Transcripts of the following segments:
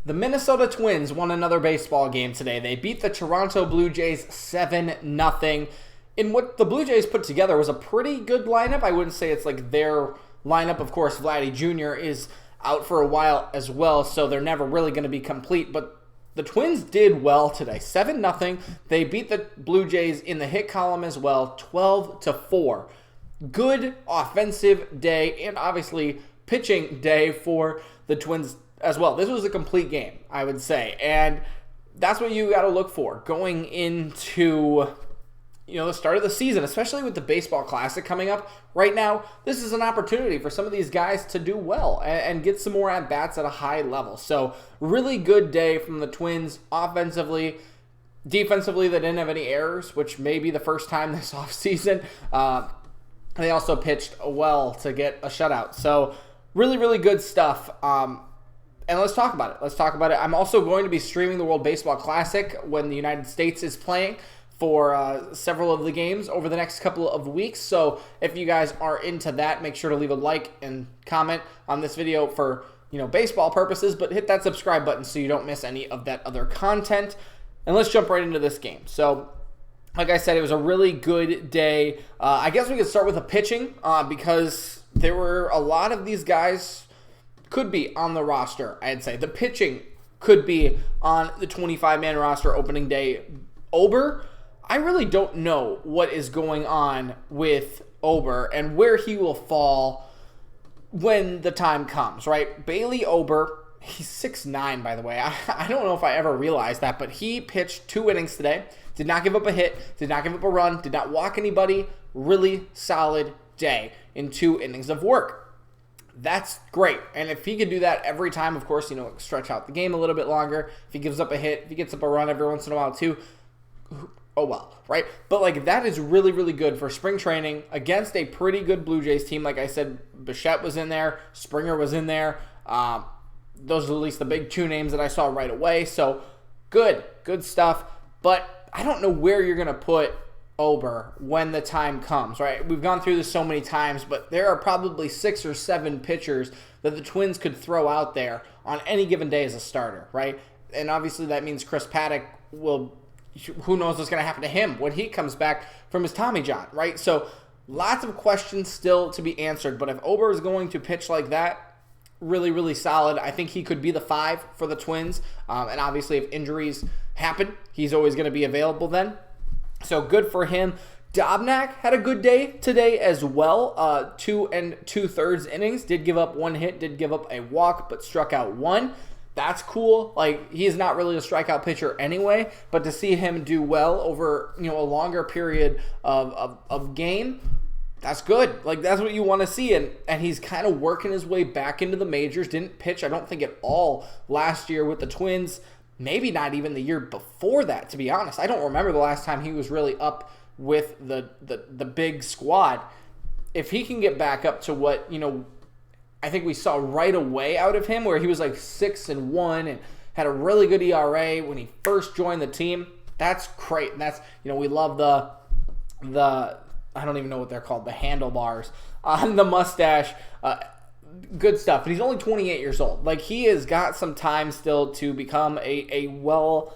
The Minnesota Twins won another baseball game today. They beat the Toronto Blue Jays 7-0. In what the Blue Jays put together was a pretty good lineup. I wouldn't say it's like their lineup. Of course, Vladdy Jr. is out for a while as well, so they're never really going to be complete. But the Twins did well today. 7-0. They beat the Blue Jays in the hit column as well, 12-4. Good offensive day and obviously pitching day for the Twins as well. This was a complete game, I would say. And that's what you got to look for going into the start of the season, especially with the Baseball Classic coming up. Right now, this is an opportunity for some of these guys to do well and get some more at-bats at a high level. So, really good day from the Twins offensively. Defensively, they didn't have any errors, which may be the first time this offseason. They also pitched well to get a shutout. So, really, really good stuff. And let's talk about it. I'm also going to be streaming the World Baseball Classic when the United States is playing for several of the games over the next couple of weeks. So if you guys are into that, make sure to leave a like and comment on this video for baseball purposes, but hit that subscribe button so you don't miss any of that other content. And let's jump right into this game. So like I said, it was a really good day. I guess we could start with the pitching because there were a lot of these guys could be on the roster, I'd say. The pitching could be on the 25-man roster opening day. Ober, I really don't know what is going on with Ober and where he will fall when the time comes, right? Bailey Ober, he's 6'9", by the way. I don't know if I ever realized that, but he pitched 2 innings today. Did not give up a hit, did not give up a run, did not walk anybody. Really solid day in 2 innings of work. That's great. And if he could do that every time, of course, stretch out the game a little bit longer. If he gives up a hit, if he gets up a run every once in a while too, oh well, right? But that is really, really good for spring training against a pretty good Blue Jays team. Like I said, Bichette was in there, Springer was in there. Those are at least the big 2 names that I saw right away. So good stuff. But I don't know where you're going to put Ober when the time comes, right? We've gone through this so many times, but there are probably 6 or 7 pitchers that the Twins could throw out there on any given day as a starter, right? And obviously that means Chris Paddock who knows what's going to happen to him when he comes back from his Tommy John, right? So lots of questions still to be answered, but if Ober is going to pitch like that, really, really solid. I think he could be the 5 for the Twins, and obviously if injuries happen, he's always going to be available then. So good for him. Dobnak had a good day today as well. 2 2/3 innings. Did give up 1 hit, did give up a walk, but struck out 1. That's cool. He's not really a strikeout pitcher anyway, but to see him do well over a longer period of game, that's good. That's what you want to see. And he's kind of working his way back into the majors. Didn't pitch, I don't think, at all last year with the Twins. Maybe not even the year before that, to be honest. I don't remember the last time he was really up with the big squad. If he can get back up to what, I think we saw right away out of him, where he was 6-1 and had a really good ERA when he first joined the team, that's great. And that's, we love the I don't even know what they're called, the handlebars on the mustache. Good stuff. But he's only 28 years old. He has got some time still to become a well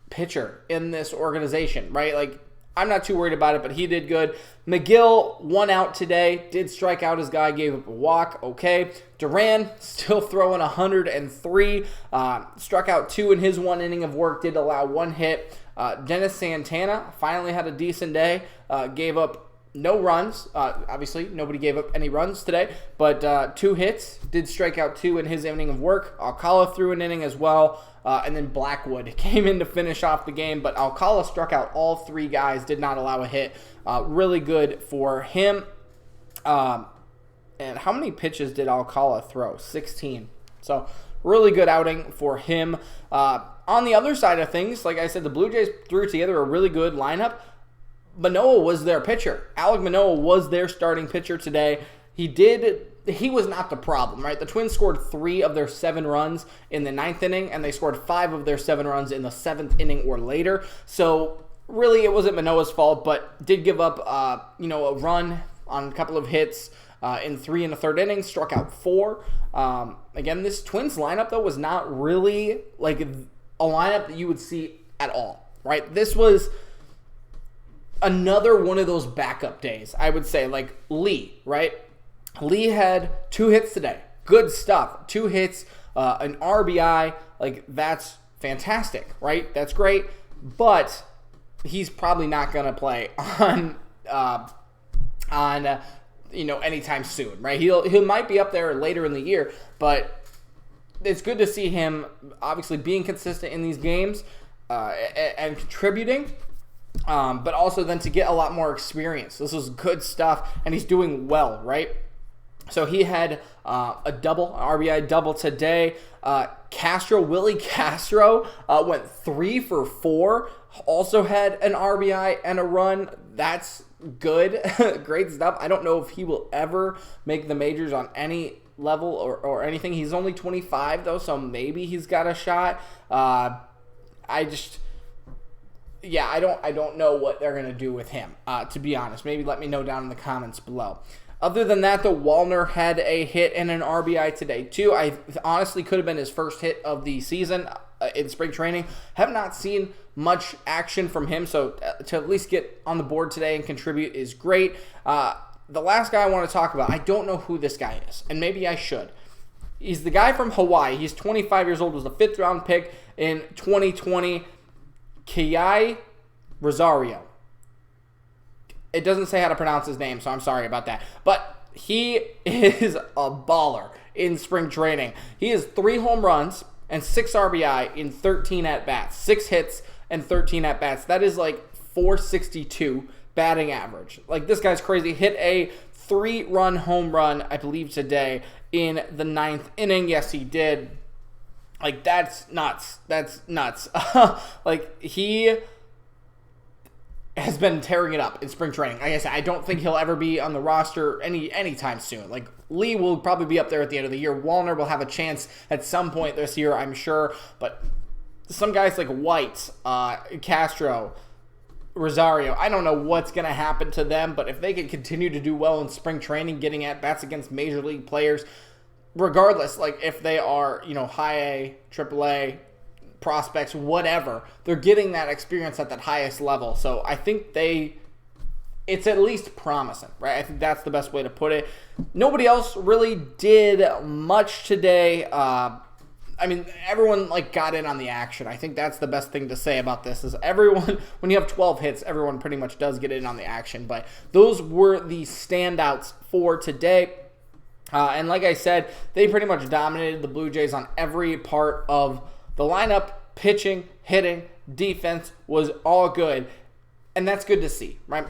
pitcher in this organization, right? I'm not too worried about it, but he did good. McGill, 1 out today, did strike out his guy, gave up a walk, okay. Duran, still throwing 103, struck out 2 in his 1 inning of work, did allow 1 hit. Dennis Santana finally had a decent day, gave up no runs. Obviously, nobody gave up any runs today, but 2 hits, did strike out 2 in his inning of work. Alcala threw an inning as well, and then Blackwood came in to finish off the game, but Alcala struck out all 3 guys, did not allow a hit. Really good for him. And how many pitches did Alcala throw? 16. So really good outing for him. On the other side of things, like I said, the Blue Jays threw together a really good lineup. Manoah was their pitcher. Alek Manoah was their starting pitcher today. He was not the problem, right? The Twins scored 3 of their 7 runs in the 9th inning, and they scored 5 of their 7 runs in the 7th inning or later. So really, it wasn't Manoah's fault, but did give up, a run on a couple of hits. in 3 1/3 innings, struck out 4. Again, this Twins lineup, though, was not really like a lineup that you would see at all, right? This was another one of those backup days, I would say, like Lee, right? Lee had 2 hits today. Good stuff. 2 hits, an RBI. Like, that's fantastic, right? That's great. But he's probably not going to play on anytime soon, right? He might be up there later in the year, but it's good to see him obviously being consistent in these games and contributing. But also then to get a lot more experience. This is good stuff, and he's doing well, right? So he had a double, an RBI double today. Willie Castro went 3 for 4. Also had an RBI and a run. That's good. Great stuff. I don't know if he will ever make the majors on any level or anything. He's only 25, though, so maybe he's got a shot. I don't know what they're going to do with him, to be honest. Maybe let me know down in the comments below. Other than that, though, Wallner had a hit and an RBI today, too. I honestly could have been his first hit of the season in spring training. Have not seen much action from him, so to at least get on the board today and contribute is great. The last guy I want to talk about, I don't know who this guy is, and maybe I should. He's the guy from Hawaii. He's 25 years old, was a 5th-round pick in 2020. Kiai Rosario. It doesn't say how to pronounce his name, so I'm sorry about that. But he is a baller in spring training. He has 3 home runs and 6 RBI in 13 at-bats. 6 hits and 13 at-bats. That is like 462 batting average. Like, this guy's crazy. Hit a 3-run home run, I believe, today in the 9th inning. Yes, he did. Like, that's nuts. That's nuts. Like, he has been tearing it up in spring training. Like I said, I don't think he'll ever be on the roster anytime soon. Like, Lee will probably be up there at the end of the year. Wallner will have a chance at some point this year, I'm sure. But some guys like White, Castro, Rosario, I don't know what's going to happen to them, but if they can continue to do well in spring training, getting at-bats against major league players, regardless, like if they are, high A, triple A, prospects, whatever, they're getting that experience at that highest level. So I think it's at least promising, right? I think that's the best way to put it. Nobody else really did much today. Everyone got in on the action. I think that's the best thing to say about this is everyone, when you have 12 hits, everyone pretty much does get in on the action. But those were the standouts for today. And like I said, they pretty much dominated the Blue Jays on every part of the lineup. Pitching, hitting, defense was all good. And that's good to see, right?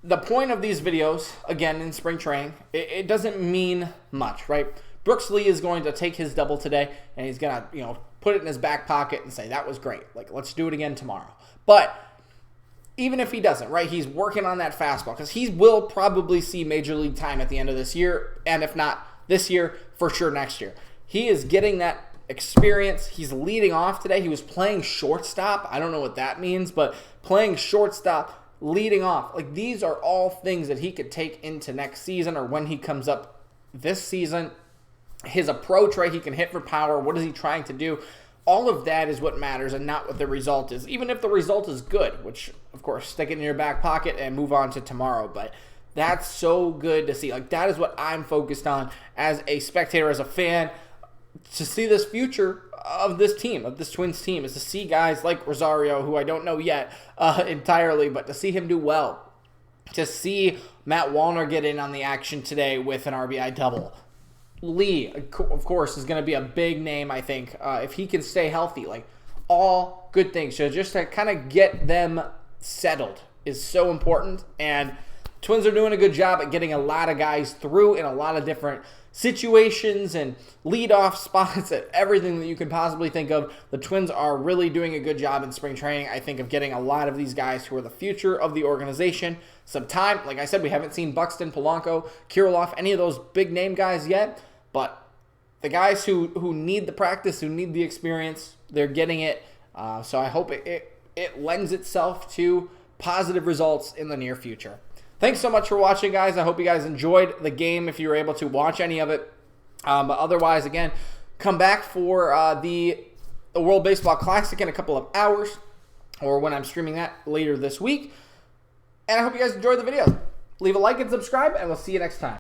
The point of these videos, again, in spring training, it doesn't mean much, right? Brooks Lee is going to take his double today, and he's going to, put it in his back pocket and say, that was great. Like, let's do it again tomorrow. But even if he doesn't, right, he's working on that fastball because he will probably see major league time at the end of this year, and if not this year, for sure next year. He is getting that experience. He's leading off today. He was playing shortstop. I don't know what that means, but playing shortstop, leading off. Like, these are all things that he could take into next season or when he comes up this season. His approach, right, he can hit for power. What is he trying to do? All of that is what matters and not what the result is. Even if the result is good, which, of course, stick it in your back pocket and move on to tomorrow. But that's so good to see. Like, that is what I'm focused on as a spectator, as a fan, to see this future of this team, of this Twins team, is to see guys like Rosario, who I don't know yet entirely, but to see him do well. To see Matt Wallner get in on the action today with an RBI double. Lee, of course, is going to be a big name, I think, if he can stay healthy. Like, all good things. So just to kind of get them settled is so important. And Twins are doing a good job at getting a lot of guys through in a lot of different situations and leadoff spots and everything that you can possibly think of. The Twins are really doing a good job in spring training, I think, of getting a lot of these guys who are the future of the organization some time. Like I said, we haven't seen Buxton, Polanco, Kirilloff, any of those big name guys yet. But the guys who need the practice, who need the experience, they're getting it. So I hope it lends itself to positive results in the near future. Thanks so much for watching, guys. I hope you guys enjoyed the game if you were able to watch any of it. But otherwise, again, come back for the World Baseball Classic in a couple of hours, or when I'm streaming that later this week. And I hope you guys enjoyed the video. Leave a like and subscribe, and we'll see you next time.